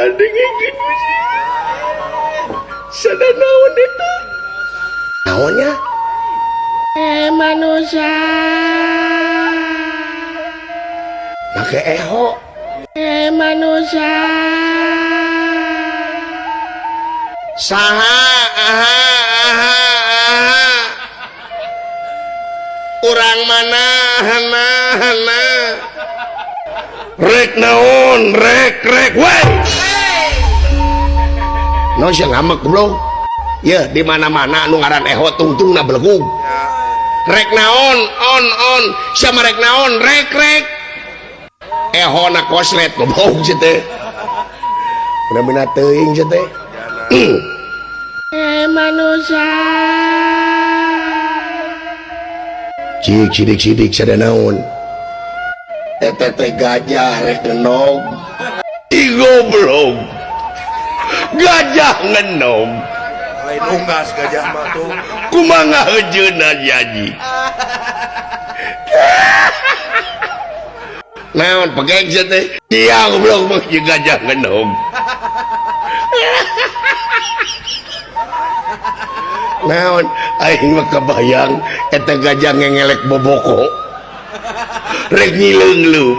dengekeun Gusti. Sada naon eta? Naonnya? Manusia Make eho. manusia Saha urang mana hana rek naon rek weh no sia ngamek bro ya di mana-mana anu ngaran eho tungtungna belegug rek naon on sama rek naon rek eho na koslet goblok teh bener-bener teuing teh manusia cik sidik sada naon eta teh gajah rek ngenom ih goblok gajah ngenom lain unggas gajah mah tuh kumaha heujeuna jaji naon pegeng teh iya goblok mah gajah ngenom naon aing mah kebayang eta gajah ngengelek boboko rek ngileunglum